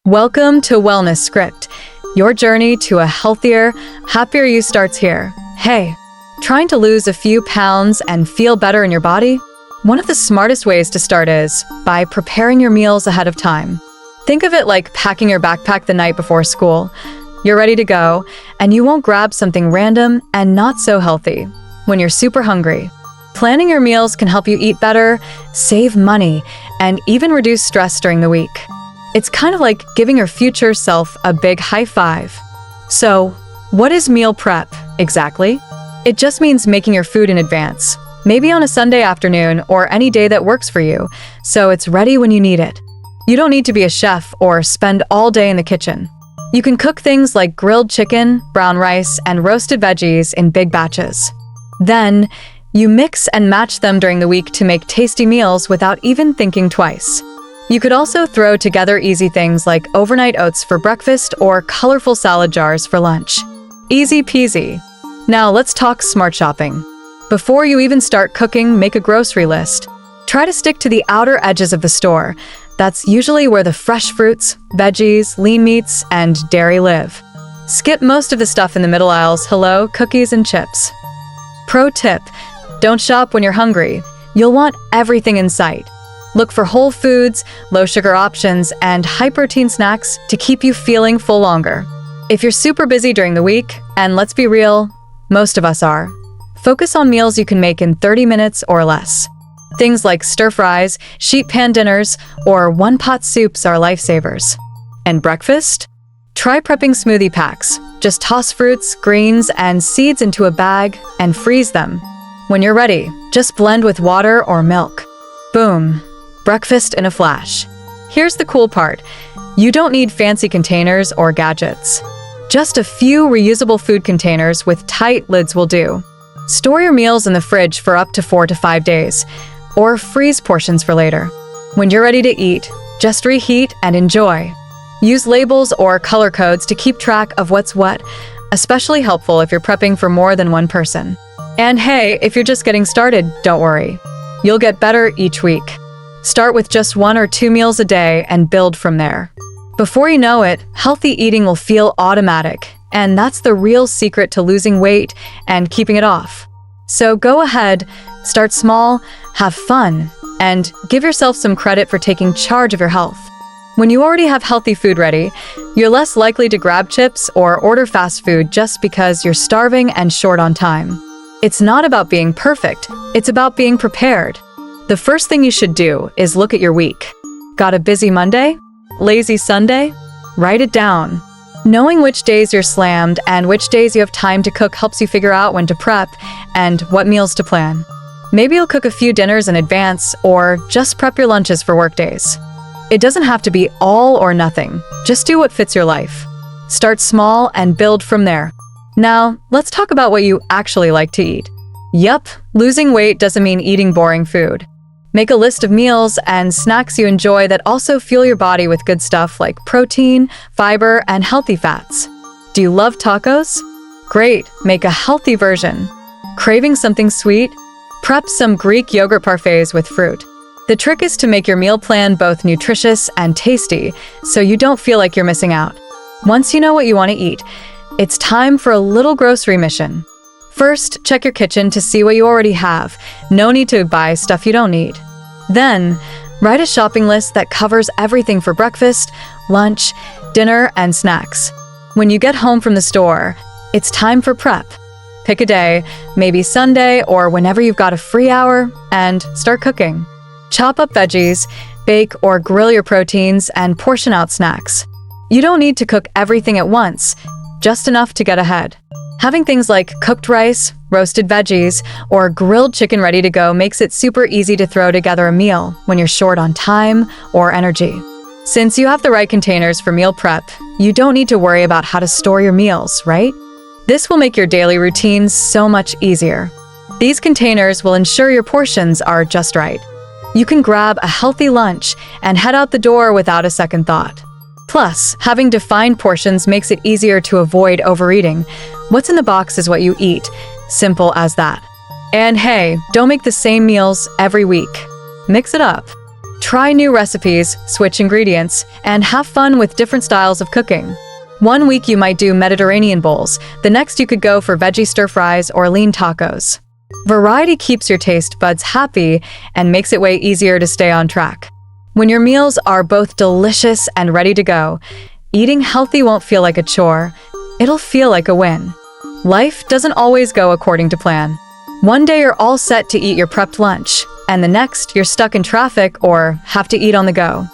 Welcome to Wellness Script. Your journey to a healthier, happier you starts here. Hey, trying to lose a few pounds and feel better in your body? One of the smartest ways to start is by preparing your meals ahead of time. Think of it like packing your backpack the night before school. You're ready to go, and you won't grab something random and not so healthy when you're super hungry. Planning your meals can help you eat better, save money, and even reduce stress during the week. It's kind of like giving your future self a big high five. So, what is meal prep exactly? It just means making your food in advance, maybe on a Sunday afternoon or any day that works for you, so it's ready when you need it. You don't need to be a chef or spend all day in the kitchen. You can cook things like grilled chicken, brown rice, and roasted veggies in big batches. Then, you mix and match them during the week to make tasty meals without even thinking twice. You could also throw together easy things like overnight oats for breakfast or colorful salad jars for lunch. Easy peasy. Now let's talk smart shopping. Before you even start cooking, make a grocery list. Try to stick to the outer edges of the store. That's usually where the fresh fruits, veggies, lean meats, and dairy live. Skip most of the stuff in the middle aisles. Hello, cookies and chips. Pro tip: don't shop when you're hungry. You'll want everything in sight. Look for whole foods, low-sugar options, and high-protein snacks to keep you feeling full longer. If you're super busy during the week, and let's be real, most of us are, focus on meals you can make in 30 minutes or less. Things like stir-fries, sheet pan dinners, or one-pot soups are lifesavers. And breakfast? Try prepping smoothie packs. Just toss fruits, greens, and seeds into a bag and freeze them. When you're ready, just blend with water or milk. Boom. Breakfast in a flash. Here's the cool part. You don't need fancy containers or gadgets. Just a few reusable food containers with tight lids will do. Store your meals in the fridge for up to 4 to 5 days, or freeze portions for later. When you're ready to eat, just reheat and enjoy. Use labels or color codes to keep track of what's what, especially helpful if you're prepping for more than one person. And hey, if you're just getting started, don't worry. You'll get better each week. Start with just 1 or 2 meals a day and build from there. Before you know it, healthy eating will feel automatic, and that's the real secret to losing weight and keeping it off. So go ahead, start small, have fun, and give yourself some credit for taking charge of your health. When you already have healthy food ready, you're less likely to grab chips or order fast food just because you're starving and short on time. It's not about being perfect, it's about being prepared. The first thing you should do is look at your week. Got a busy Monday? Lazy Sunday? Write it down. Knowing which days you're slammed and which days you have time to cook helps you figure out when to prep and what meals to plan. Maybe you'll cook a few dinners in advance or just prep your lunches for work days. It doesn't have to be all or nothing. Just do what fits your life. Start small and build from there. Now, let's talk about what you actually like to eat. Yup, losing weight doesn't mean eating boring food. Make a list of meals and snacks you enjoy that also fuel your body with good stuff like protein, fiber, and healthy fats. Do you love tacos? Great, make a healthy version. Craving something sweet? Prep some Greek yogurt parfaits with fruit. The trick is to make your meal plan both nutritious and tasty, so you don't feel like you're missing out. Once you know what you want to eat, it's time for a little grocery mission. First, check your kitchen to see what you already have. No need to buy stuff you don't need. Then, write a shopping list that covers everything for breakfast, lunch, dinner, and snacks. When you get home from the store, it's time for prep. Pick a day, maybe Sunday or whenever you've got a free hour, and start cooking. Chop up veggies, bake or grill your proteins, and portion out snacks. You don't need to cook everything at once, just enough to get ahead. Having things like cooked rice, roasted veggies, or grilled chicken ready to go makes it super easy to throw together a meal when you're short on time or energy. Since you have the right containers for meal prep, you don't need to worry about how to store your meals, right? This will make your daily routines so much easier. These containers will ensure your portions are just right. You can grab a healthy lunch and head out the door without a second thought. Plus, having defined portions makes it easier to avoid overeating. What's in the box is what you eat. Simple as that. And hey, don't make the same meals every week. Mix it up. Try new recipes, switch ingredients, and have fun with different styles of cooking. One week you might do Mediterranean bowls, the next you could go for veggie stir-fries or lean tacos. Variety keeps your taste buds happy and makes it way easier to stay on track. When your meals are both delicious and ready to go, eating healthy won't feel like a chore, it'll feel like a win. Life doesn't always go according to plan. One day you're all set to eat your prepped lunch, and the next you're stuck in traffic or have to eat on the go.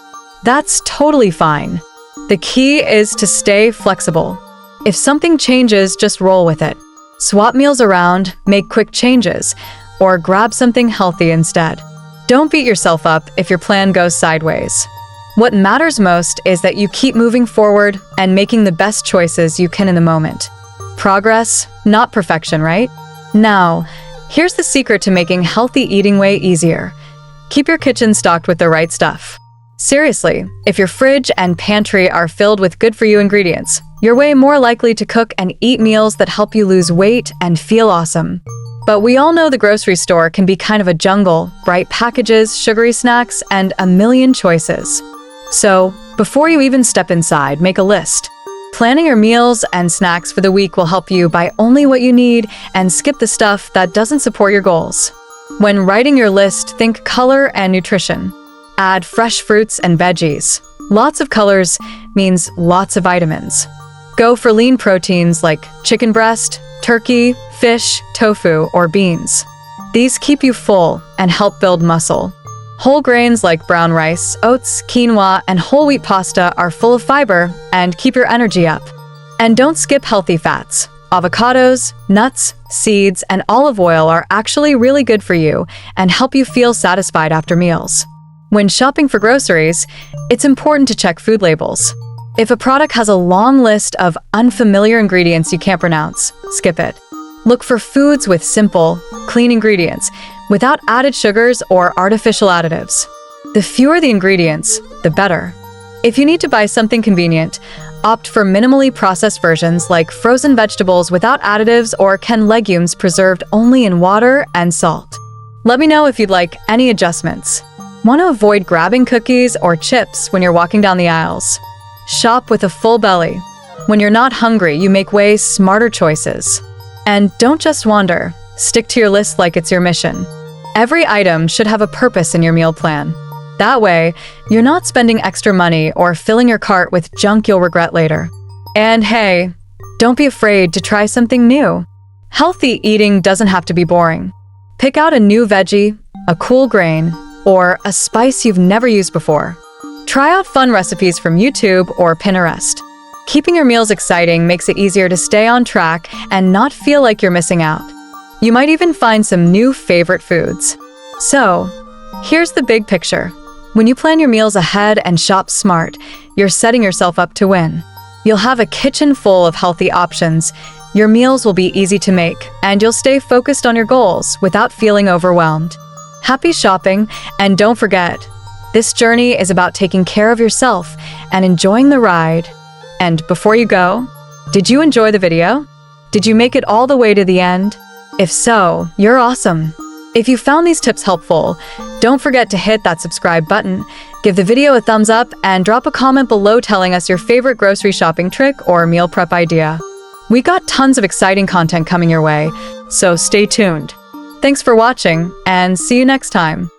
That's totally fine. The key is to stay flexible. If something changes, just roll with it. Swap meals around, make quick changes, or grab something healthy instead. Don't beat yourself up if your plan goes sideways. What matters most is that you keep moving forward and making the best choices you can in the moment. Progress, not perfection, right? Now, here's the secret to making healthy eating way easier. Keep your kitchen stocked with the right stuff. Seriously, if your fridge and pantry are filled with good-for-you ingredients, you're way more likely to cook and eat meals that help you lose weight and feel awesome. But we all know the grocery store can be kind of a jungle, bright packages, sugary snacks, and a million choices. So, before you even step inside, make a list. Planning your meals and snacks for the week will help you buy only what you need and skip the stuff that doesn't support your goals. When writing your list, think color and nutrition. Add fresh fruits and veggies. Lots of colors means lots of vitamins. Go for lean proteins like chicken breast, turkey, fish, tofu, or beans. These keep you full and help build muscle. Whole grains like brown rice, oats, quinoa, and whole wheat pasta are full of fiber and keep your energy up. And don't skip healthy fats. Avocados, nuts, seeds, and olive oil are actually really good for you and help you feel satisfied after meals. When shopping for groceries, it's important to check food labels. If a product has a long list of unfamiliar ingredients you can't pronounce, skip it. Look for foods with simple, clean ingredients, without added sugars or artificial additives. The fewer the ingredients, the better. If you need to buy something convenient, opt for minimally processed versions like frozen vegetables without additives or canned legumes preserved only in water and salt. Let me know if you'd like any adjustments. Want to avoid grabbing cookies or chips when you're walking down the aisles. Shop with a full belly. When you're not hungry, you make way smarter choices. And don't just wander. Stick to your list like it's your mission. Every item should have a purpose in your meal plan. That way, you're not spending extra money or filling your cart with junk you'll regret later. And hey, don't be afraid to try something new. Healthy eating doesn't have to be boring. Pick out a new veggie, a cool grain, or a spice you've never used before. Try out fun recipes from YouTube or Pinterest. Keeping your meals exciting makes it easier to stay on track and not feel like you're missing out. You might even find some new favorite foods. So, here's the big picture. When you plan your meals ahead and shop smart, you're setting yourself up to win. You'll have a kitchen full of healthy options, your meals will be easy to make, and you'll stay focused on your goals without feeling overwhelmed. Happy shopping, and don't forget, this journey is about taking care of yourself and enjoying the ride. And before you go, did you enjoy the video? Did you make it all the way to the end? If so, you're awesome. If you found these tips helpful, don't forget to hit that subscribe button, give the video a thumbs up, and drop a comment below telling us your favorite grocery shopping trick or meal prep idea. We got tons of exciting content coming your way, so stay tuned. Thanks for watching, and see you next time.